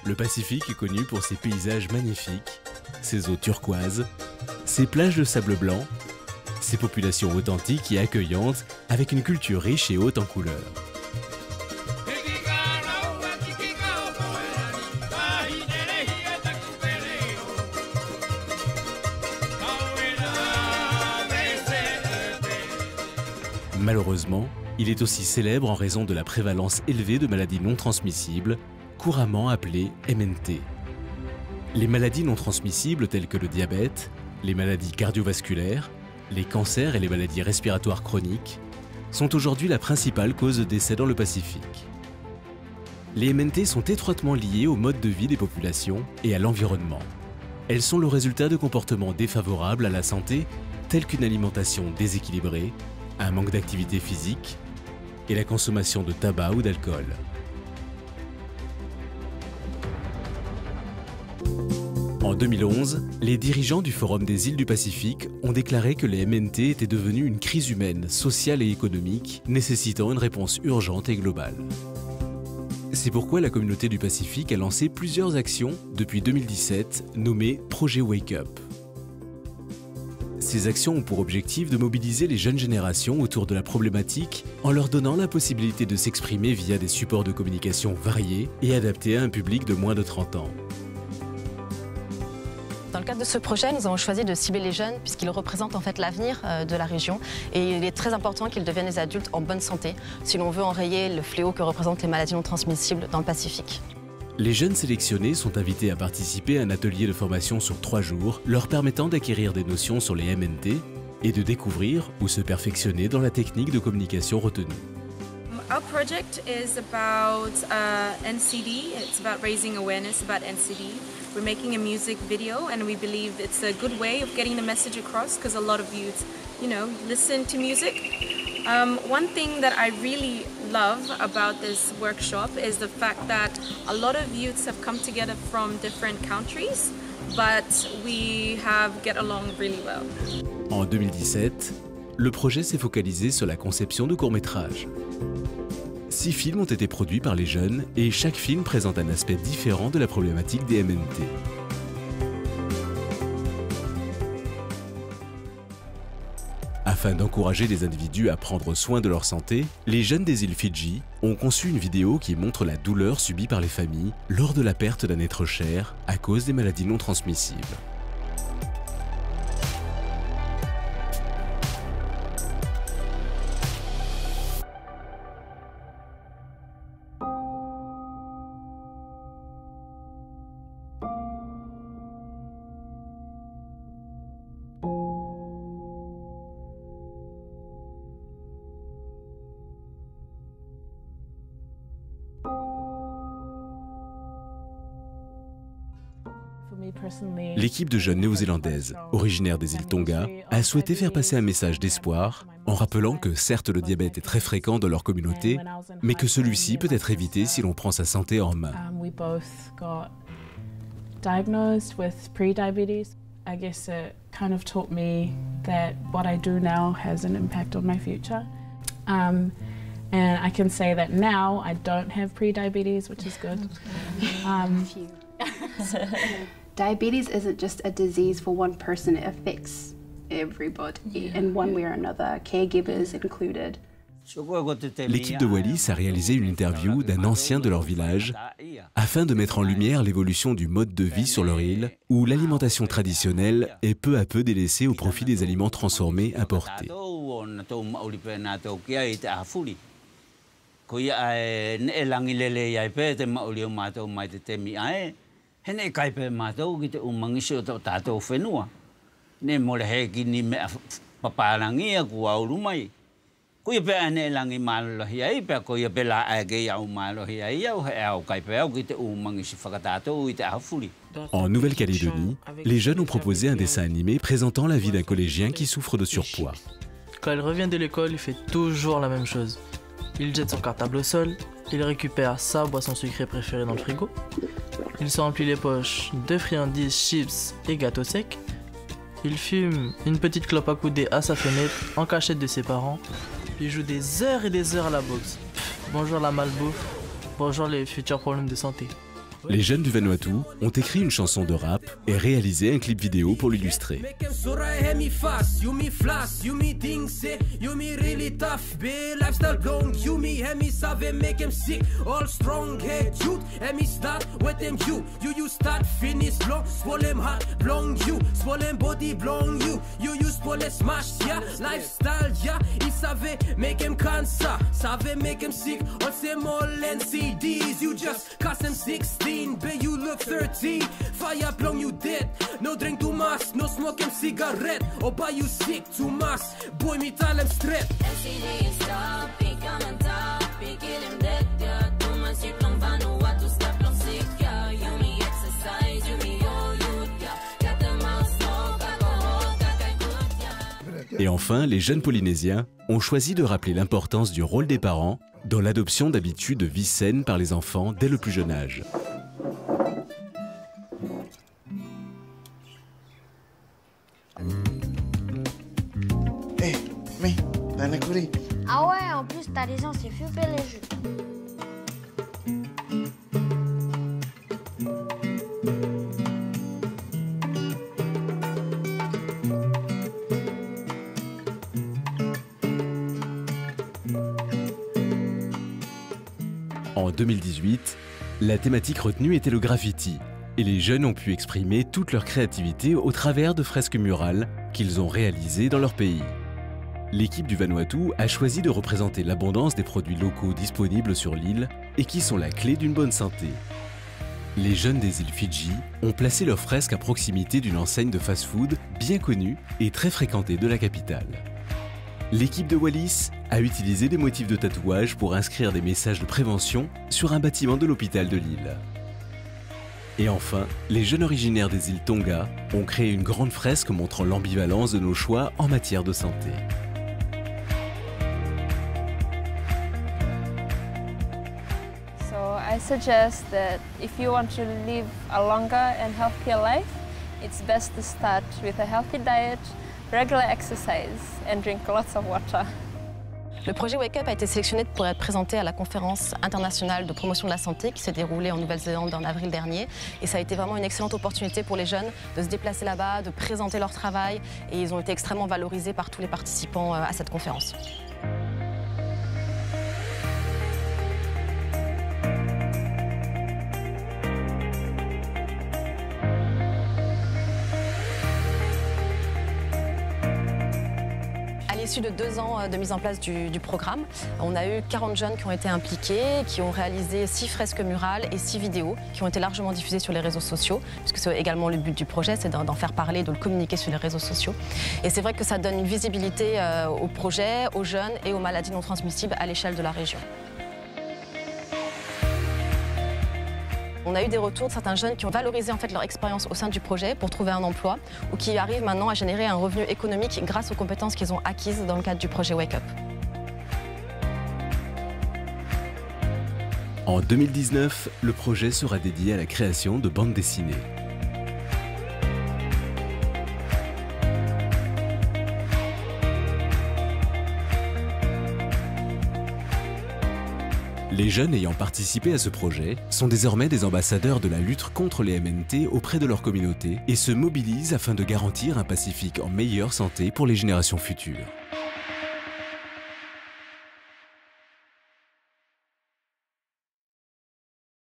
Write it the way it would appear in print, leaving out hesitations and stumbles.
Le Pacifique est connu pour ses paysages magnifiques, ses eaux turquoises, ses plages de sable blanc, ses populations authentiques et accueillantes avec une culture riche et haute en couleurs. Malheureusement, il est aussi célèbre en raison de la prévalence élevée de maladies non transmissibles, couramment appelées MNT. Les maladies non transmissibles telles que le diabète, les maladies cardiovasculaires, les cancers et les maladies respiratoires chroniques sont aujourd'hui la principale cause de décès dans le Pacifique. Les MNT sont étroitement liées au mode de vie des populations et à l'environnement. Elles sont le résultat de comportements défavorables à la santé tels qu'une alimentation déséquilibrée, un manque d'activité physique et la consommation de tabac ou d'alcool. En 2011, les dirigeants du Forum des îles du Pacifique ont déclaré que les MNT étaient devenus une crise humaine, sociale et économique, nécessitant une réponse urgente et globale. C'est pourquoi la communauté du Pacifique a lancé plusieurs actions depuis 2017, nommées Projet Wake Up. Ces actions ont pour objectif de mobiliser les jeunes générations autour de la problématique en leur donnant la possibilité de s'exprimer via des supports de communication variés et adaptés à un public de moins de 30 ans. Dans le cadre de ce projet, nous avons choisi de cibler les jeunes puisqu'ils représentent en fait l'avenir de la région et il est très important qu'ils deviennent des adultes en bonne santé si l'on veut enrayer le fléau que représentent les maladies non transmissibles dans le Pacifique. Les jeunes sélectionnés sont invités à participer à un atelier de formation sur 3 jours, leur permettant d'acquérir des notions sur les MNT et de découvrir ou se perfectionner dans la technique de communication retenue. Our project is about NCD. It's about raising awareness about NCD. We're making a music video and we believe it's a good way of getting the message across because a lot of youth, listen to music. One thing that I really love about this workshop is the fact that a lot of youths have come together from different countries, but we get along really well. En 2017, le projet s'est focalisé sur la conception de courts-métrages. 6 films ont été produits par les jeunes et chaque film présente un aspect différent de la problématique des MNT. Afin d'encourager les individus à prendre soin de leur santé, les jeunes des îles Fidji ont conçu une vidéo qui montre la douleur subie par les familles lors de la perte d'un être cher à cause des maladies non transmissibles. L'équipe de jeunes néo-zélandaises, originaire des îles Tonga, a souhaité faire passer un message d'espoir en rappelant que certes le diabète est très fréquent dans leur communauté, mais que celui-ci peut être évité si l'on prend sa santé en main. I guess it kind of taught me that what I do now has an impact on my future. And I can say that now I don't have pre-diabetes, which is good. Diabetes isn't just a disease for one person, it affects everybody in one way or another, caregivers included. L'équipe de Wallis a réalisé une interview d'un ancien de leur village afin de mettre en lumière l'évolution du mode de vie sur leur île où l'alimentation traditionnelle est peu à peu délaissée au profit des aliments transformés importés. En Nouvelle-Calédonie, les jeunes ont proposé un dessin animé présentant la vie d'un collégien qui souffre de surpoids. Quand il revient de l'école, il fait toujours la même chose. Il jette son cartable au sol, il récupère sa boisson sucrée préférée dans le frigo, il se remplit les poches de friandises, chips et gâteaux secs, il fume une petite clope à couder à sa fenêtre en cachette de ses parents, il joue des heures et des heures à la boxe. Bonjour la malbouffe, bonjour les futurs problèmes de santé. Les jeunes du Vanuatu ont écrit une chanson de rap et réalisé un clip vidéo pour l'illustrer. But you look 13, fire plong you dead. No drink too much, no smoke em cigarette. Or buy you sick too much, boy me tell em straight. LCD stop, pick on top, pick him dead, yeah. Too much you plong vanu, what to stop plong sick, yeah. You me exercise, you me all youth, yeah. Got the mouse, smoke, alcohol, caca good, yeah. Et enfin, les jeunes Polynésiens ont choisi de rappeler l'importance du rôle des parents dans l'adoption d'habitudes de vie saine par les enfants dès le plus jeune âge. Ah ouais, en plus t'as raison, c'est super les jeux. En 2018, la thématique retenue était le graffiti, et les jeunes ont pu exprimer toute leur créativité au travers de fresques murales qu'ils ont réalisées dans leur pays. L'équipe du Vanuatu a choisi de représenter l'abondance des produits locaux disponibles sur l'île et qui sont la clé d'une bonne santé. Les jeunes des îles Fidji ont placé leurs fresques à proximité d'une enseigne de fast-food bien connue et très fréquentée de la capitale. L'équipe de Wallis a utilisé des motifs de tatouage pour inscrire des messages de prévention sur un bâtiment de l'hôpital de l'île. Et enfin, les jeunes originaires des îles Tonga ont créé une grande fresque montrant l'ambivalence de nos choix en matière de santé. So I suggest that if you want to live a longer and healthier life, it's best to start with a healthy diet, regular exercise and drink lots of water. Le projet Wake Up a été sélectionné pour être présenté à la conférence internationale de promotion de la santé qui s'est déroulée en Nouvelle-Zélande en avril dernier. Et ça a été vraiment une excellente opportunité pour les jeunes de se déplacer là-bas, de présenter leur travail. Et ils ont été extrêmement valorisés par tous les participants à cette conférence. À l'issue de 2 ans de mise en place du programme, on a eu 40 jeunes qui ont été impliqués, qui ont réalisé 6 fresques murales et 6 vidéos qui ont été largement diffusées sur les réseaux sociaux, puisque c'est également le but du projet, c'est d'en faire parler, de le communiquer sur les réseaux sociaux. Et c'est vrai que ça donne une visibilité au projet, aux jeunes et aux maladies non transmissibles à l'échelle de la région. On a eu des retours de certains jeunes qui ont valorisé en fait leur expérience au sein du projet pour trouver un emploi ou qui arrivent maintenant à générer un revenu économique grâce aux compétences qu'ils ont acquises dans le cadre du projet Wake Up. En 2019, le projet sera dédié à la création de bandes dessinées. Les jeunes ayant participé à ce projet sont désormais des ambassadeurs de la lutte contre les MNT auprès de leur communauté et se mobilisent afin de garantir un Pacifique en meilleure santé pour les générations futures.